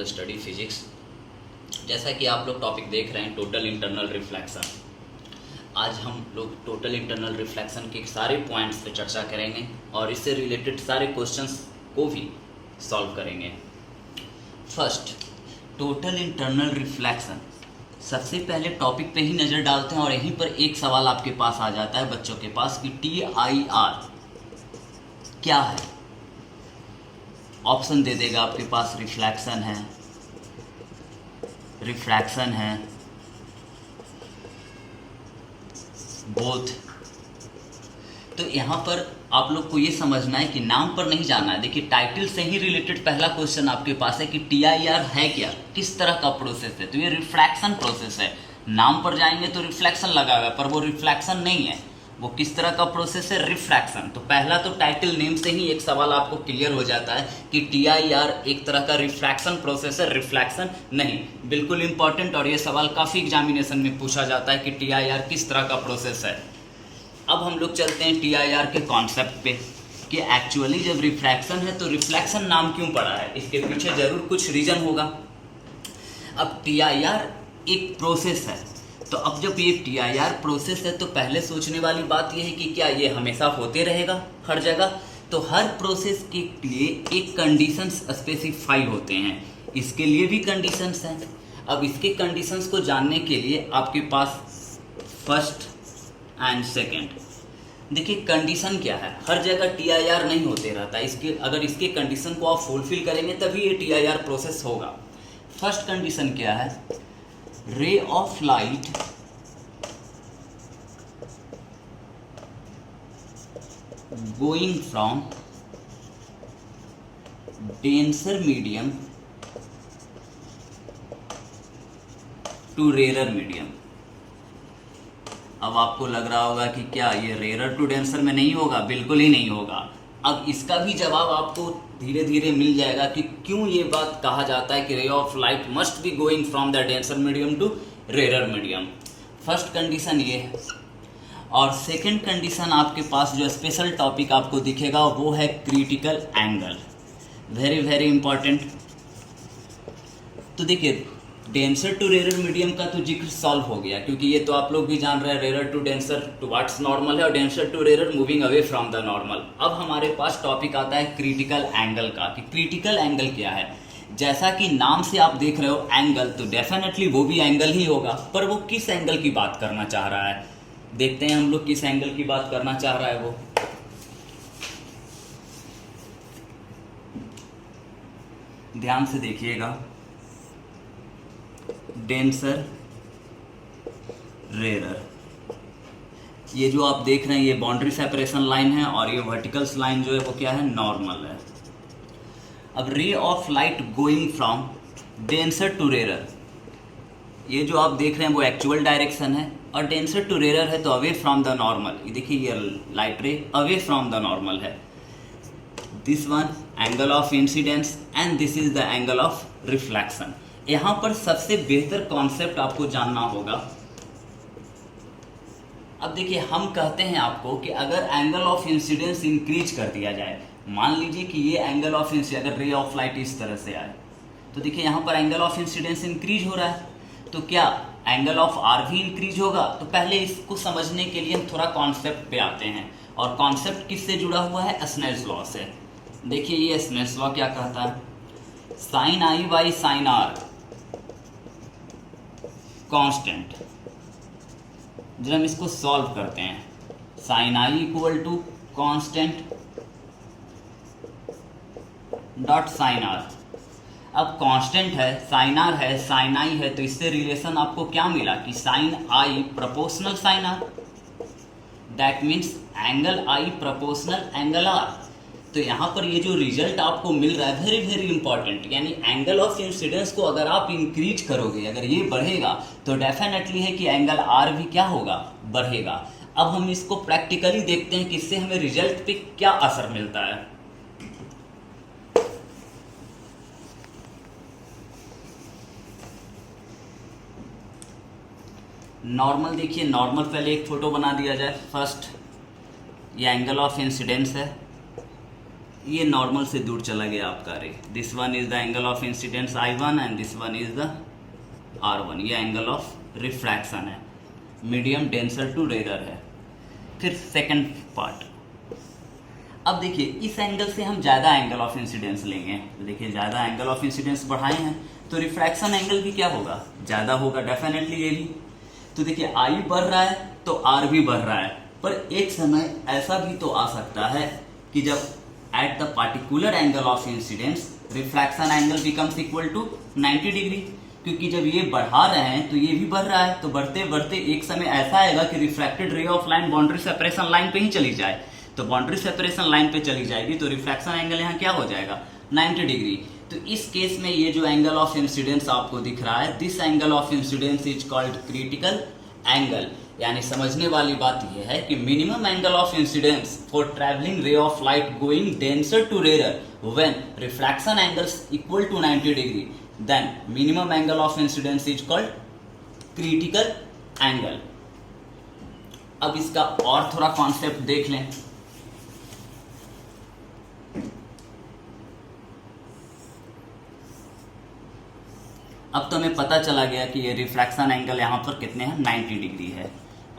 Will study physics. जैसा कि आप लोग टॉपिक देख रहे हैं टोटल इंटरनल रिफ्लेक्शन। आज हम लोग टोटल इंटरनल रिफ्लेक्शन के सारे पॉइंट्स पे चर्चा करेंगे और इससे रिलेटेड सारे क्वेश्चंस को भी सॉल्व करेंगे। First, total internal reflection. सबसे पहले टॉपिक पे ही नज़र डालते हैं और यहीं पर एक सवाल आपके पास आ जाता है बच्चों के पास कि TIR क्या है। ऑप्शन दे देगा आपके पास, रिफ्लेक्शन है, रिफ्रैक्शन है, बोथ। तो यहाँ पर आप लोग को ये समझना है कि नाम पर नहीं जाना है। देखिए टाइटल से ही रिलेटेड पहला क्वेश्चन आपके पास है कि TIR है क्या, किस तरह का प्रोसेस है। तो ये रिफ्रैक्शन प्रोसेस है। नाम पर जाएंगे तो रिफ्लेक्शन लगा हुआ है, पर वो रिफ्लेक्शन नहीं है। वो किस तरह का प्रोसेस है, रिफ्रैक्शन। तो पहला तो टाइटल नेम से ही एक सवाल आपको क्लियर हो जाता है कि TIR एक तरह का रिफ्रैक्शन प्रोसेस है, रिफ्लेक्शन नहीं। बिल्कुल इंपॉर्टेंट, और ये सवाल काफ़ी एग्जामिनेशन में पूछा जाता है कि TIR किस तरह का प्रोसेस है। अब हम लोग चलते हैं TIR के कॉन्सेप्ट पे कि एक्चुअली जब रिफ्रैक्शन है तो रिफ्लेक्शन नाम क्यों पड़ा है। इसके पीछे ज़रूर कुछ रीज़न होगा। अब TIR एक प्रोसेस है, तो अब जब ये TIR प्रोसेस है तो पहले सोचने वाली बात ये है कि क्या ये हमेशा होते रहेगा हर जगह। तो हर प्रोसेस के लिए एक कंडीशंस स्पेसिफाई होते हैं, इसके लिए भी कंडीशंस हैं। अब इसके कंडीशंस को जानने के लिए आपके पास फर्स्ट एंड सेकेंड, देखिए कंडीशन क्या है। हर जगह TIR नहीं होते रहता, इसके अगर इसके कंडीशन को आप फुलफिल करेंगे तभी ये TIR प्रोसेस होगा। फर्स्ट कंडीशन क्या है, ray of light going from denser medium to rarer medium. अब आपको लग रहा होगा कि क्या ये रेरर टू डेंसर में नहीं होगा, बिल्कुल ही नहीं होगा। अब इसका भी जवाब आपको धीरे धीरे मिल जाएगा कि क्यों ये बात कहा जाता है कि ray of light must be going from the denser medium to rarer medium. First condition ये है। और सेकंड कंडीशन आपके पास जो स्पेशल टॉपिक आपको दिखेगा वो है critical angle. Very very important. तो देखिए डेंसर टू रेरर मीडियम का तो जिक्र सॉल्व हो गया, क्योंकि ये तो आप लोग भी जान रहे हैं rarer to denser towards normal है और denser to rarer moving away from the normal. अब हमारे पास टॉपिक आता है क्रिटिकल एंगल का कि क्रिटिकल एंगल क्या है। जैसा कि नाम से आप देख रहे हो एंगल, तो डेफिनेटली वो भी एंगल ही होगा, पर वो किस एंगल की बात करना चाह रहा है। देखते हैं हम लोग किस एंगल की बात करना चाह रहा है वो। ध्यान से देखिएगा, डेंसर रेरर, ये जो आप देख रहे हैं ये बाउंड्री सेपरेशन लाइन है और ये वर्टिकल्स लाइन जो है वो क्या है, नॉर्मल है। अब ray of light going from denser to rarer, ये जो आप देख रहे हैं वो एक्चुअल डायरेक्शन है, और डेंसर टू रेरर है तो अवे फ्रॉम द नॉर्मल। ये देखिए ये light ray away from the normal है। This one angle of incidence and this is the angle of reflection. यहाँ पर सबसे बेहतर कॉन्सेप्ट आपको जानना होगा। अब देखिए हम कहते हैं आपको कि अगर एंगल ऑफ इंसिडेंस इंक्रीज कर दिया जाए, मान लीजिए कि ये एंगल ऑफ इंसिडेंस, अगर रे ऑफ लाइट इस तरह से आए तो देखिए यहाँ पर एंगल ऑफ इंसिडेंस इंक्रीज हो रहा है, तो क्या एंगल ऑफ आर भी इंक्रीज होगा। तो पहले इसको समझने के लिए हम थोड़ा कॉन्सेप्ट पे आते हैं, और कॉन्सेप्ट किससे जुड़ा हुआ है, स्नेल्स लॉ से। देखिए ये स्नेल्स लॉ क्या कहता है, sine i by sine r constant. जब हम इसको सॉल्व करते हैं, sine i equal to constant dot sine r. अब कांस्टेंट है, साइन आर है, साइन आई है, तो इससे रिलेशन आपको क्या मिला कि sine i proportional sine r, that means angle i proportional angle r. तो यहाँ पर ये जो रिजल्ट आपको मिल रहा है वेरी वेरी इंपॉर्टेंट, यानी एंगल ऑफ इंसिडेंस को अगर आप इंक्रीज करोगे, अगर ये बढ़ेगा तो डेफिनेटली है कि एंगल आर भी क्या होगा, बढ़ेगा। अब हम इसको प्रैक्टिकली देखते हैं कि इससे हमें रिजल्ट पे क्या असर मिलता है। नॉर्मल देखिए, नॉर्मल पहले एक फोटो बना दिया जाए। फर्स्ट ये एंगल ऑफ इंसिडेंस है, ये नॉर्मल से दूर चला गया आपका रे। This one is the angle of incidence I1 and this one is the R1। ये एंगल ऑफ रिफ्रैक्शन है, मीडियम डेंसर टू रेयर है। फिर सेकंड पार्ट, अब देखिए इस एंगल से हम ज़्यादा एंगल ऑफ इंसिडेंस लेंगे। तो देखिए ज़्यादा एंगल ऑफ इंसिडेंस बढ़ाए हैं तो रिफ्रैक्शन एंगल भी क्या होगा, ज़्यादा होगा डेफिनेटली ये भी। तो देखिए I बढ़ रहा है तो R भी बढ़ रहा है, पर एक समय ऐसा भी तो आ सकता है कि जब at the particular angle of incidence refraction angle becomes equal to 90 degree, क्योंकि जब ये बढ़ा रहे हैं तो ये भी बढ़ रहा है, तो बढ़ते बढ़ते एक समय ऐसा आएगा कि refracted ray of line boundary separation line पे ही चली जाए। तो बाउंड्री सेपरेशन लाइन पे चली जाएगी तो रिफ्रैक्शन एंगल यहाँ क्या हो जाएगा, 90 डिग्री। तो इस केस में ये जो एंगल ऑफ इंसिडेंस आपको दिख रहा है, this angle of incidence is called critical angle. यानी समझने वाली बात यह है कि minimum angle of incidence for travelling ray of light going denser to rarer when refraction angles equal to 90 degree, then minimum angle of incidence is called critical angle. अब इसका और थोड़ा कॉन्सेप्ट देख लें। अब तो हमें पता चला गया कि ये रिफ्रैक्शन एंगल यहाँ पर कितने हैं, 90 डिग्री है,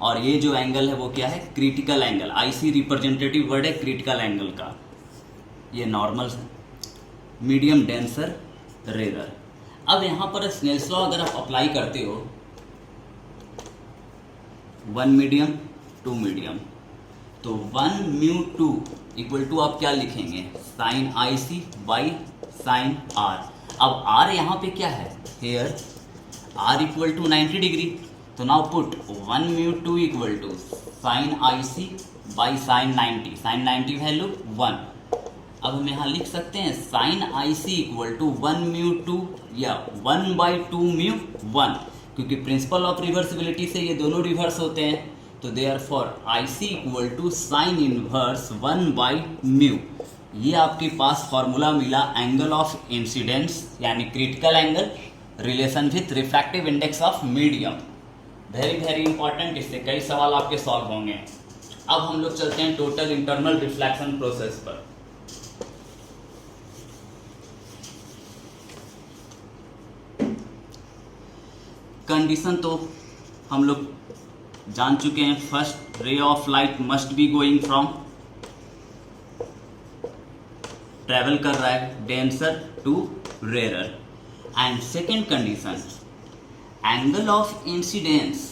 और ये जो एंगल है वो क्या है, critical angle. IC representative word है क्रिटिकल एंगल का। ये नॉर्मल मीडियम डेंसर रेयर। अब यहाँ पर स्नेल्स लॉ अगर आप अप्लाई करते हो, 1 मीडियम 2 मीडियम, तो 1 म्यू 2 इक्वल टू आप क्या लिखेंगे, sine IC by sine R। अब R यहाँ पे क्या है, here R equal to 90 degree, तो now put 1 mu 2 equal to sine IC by sine 90, sine 90 value 1। अब हम यहाँ लिख सकते हैं sine IC equal to 1 mu 2 या 1 बाई 2 म्यू 1, क्योंकि प्रिंसिपल ऑफ रिवर्सिबिलिटी से ये दोनों रिवर्स होते हैं। तो therefore IC equal to sine inverse 1 by mu. ये आपके पास फॉर्मूला मिला एंगल ऑफ इंसिडेंस यानी critical angle relation with refractive index of medium. Very very important, इससे कई सवाल आपके सॉल्व होंगे। अब हम लोग चलते हैं टोटल इंटरनल रिफ्लेक्शन प्रोसेस पर। कंडीशन तो हम लोग जान चुके हैं। First, ray of light must be going from, travel कर रहा है denser to rarer. And second condition, angle of incidence,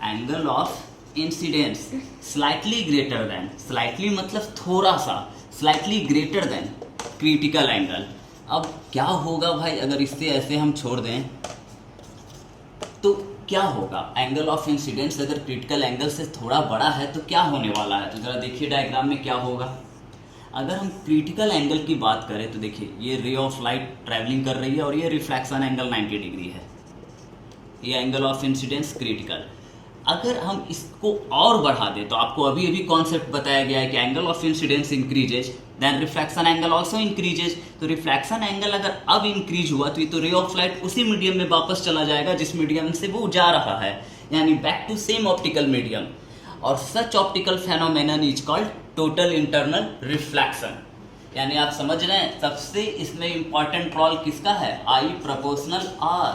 angle of incidence slightly greater than, slightly मतलब थोड़ा सा, slightly greater than critical angle. अब क्या होगा भाई अगर इससे ऐसे हम छोड़ दें तो क्या होगा, एंगल ऑफ इंसिडेंस अगर क्रिटिकल एंगल से थोड़ा बड़ा है तो क्या होने वाला है। तो जरा देखिए डायग्राम में क्या होगा। अगर हम क्रिटिकल एंगल की बात करें तो देखिए ये रे ऑफ लाइट ट्रैवलिंग कर रही है और ये रिफ्लेक्शन एंगल 90 डिग्री है, ये एंगल ऑफ इंसिडेंस क्रिटिकल। अगर हम इसको और बढ़ा दें तो आपको अभी अभी कॉन्सेप्ट बताया गया है कि angle of incidence increases then refraction angle also increases. तो रिफ्रैक्शन एंगल अगर अब इंक्रीज हुआ तो ये तो रे ऑफ लाइट उसी मीडियम में वापस चला जाएगा जिस मीडियम से वो जा रहा है, यानी back to same optical medium. और such optical phenomenon is called total internal reflection. यानी आप समझ रहे हैं सबसे इसमें इंपॉर्टेंट रोल किसका है, I प्रोपोर्शनल R,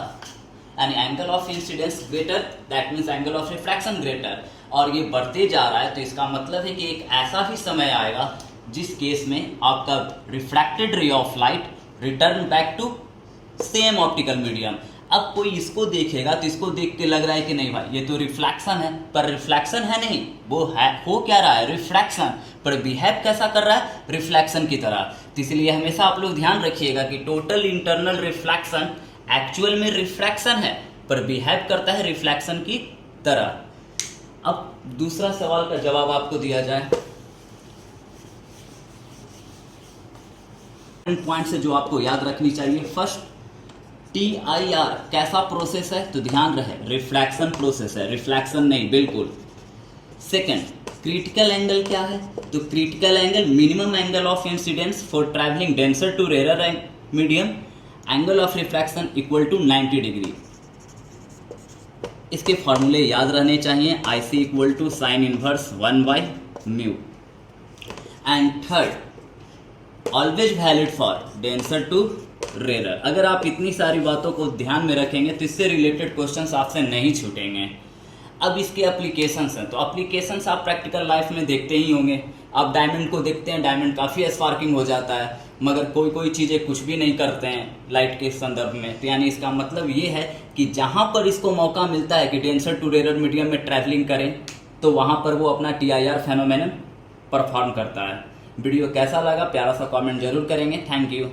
यानी angle of incidence greater that means angle of refraction greater, और ये बढ़ते जा रहा है। तो इसका मतलब है कि एक ऐसा भी समय आएगा जिस केस में आपका refracted ray of light return back to same optical medium. अब कोई इसको देखेगा तो इसको देख के लग रहा है कि नहीं भाई ये तो रिफ्लेक्शन है, पर रिफ्लेक्शन है नहीं, वो है हो क्या रहा है, रिफ्रैक्शन, पर बिहेव कैसा कर रहा है, रिफ्लेक्शन की तरह। तो इसलिए हमेशा आप लोग ध्यान रखिएगा कि टोटल इंटरनल रिफ्लेक्शन एक्चुअल में रिफ्रैक्शन है पर बिहेव करता है रिफ्लेक्शन की तरह। अब दूसरा सवाल का जवाब आपको दिया जाए, पॉइंट से जो आपको याद रखनी चाहिए। फर्स्ट, TIR कैसा प्रोसेस है, तो ध्यान रहे रिफ्लेक्शन प्रोसेस है, रिफ्लेक्शन नहीं बिल्कुल। सेकंड, क्रिटिकल एंगल क्या है, तो critical angle minimum angle of incidence for travelling denser to rarer medium, angle of refraction equal to 90 degree. इसके फॉर्मूले याद रहने चाहिए, IC equal to sine inverse 1 by mu. And third always valid for denser to rarer. अगर आप इतनी सारी बातों को ध्यान में रखेंगे तो इससे रिलेटेड क्वेश्चंस आपसे नहीं छूटेंगे। अब इसके एप्लीकेशंस हैं, तो एप्लीकेशंस आप प्रैक्टिकल लाइफ में देखते ही होंगे। आप डायमंड को देखते हैं, डायमंड काफ़ी स्पार्किंग हो जाता है, मगर कोई चीज़ें कुछ भी नहीं करते हैं लाइट के संदर्भ में। तो यानी इसका मतलब ये है कि जहाँ पर इसको मौका मिलता है कि डेंसर टू रेरर मीडियम में ट्रैवलिंग करें, तो वहाँ पर वो अपना TIR फेनोमेनन परफॉर्म करता है। वीडियो कैसा लगा प्यारा सा कमेंट जरूर करेंगे। Thank you.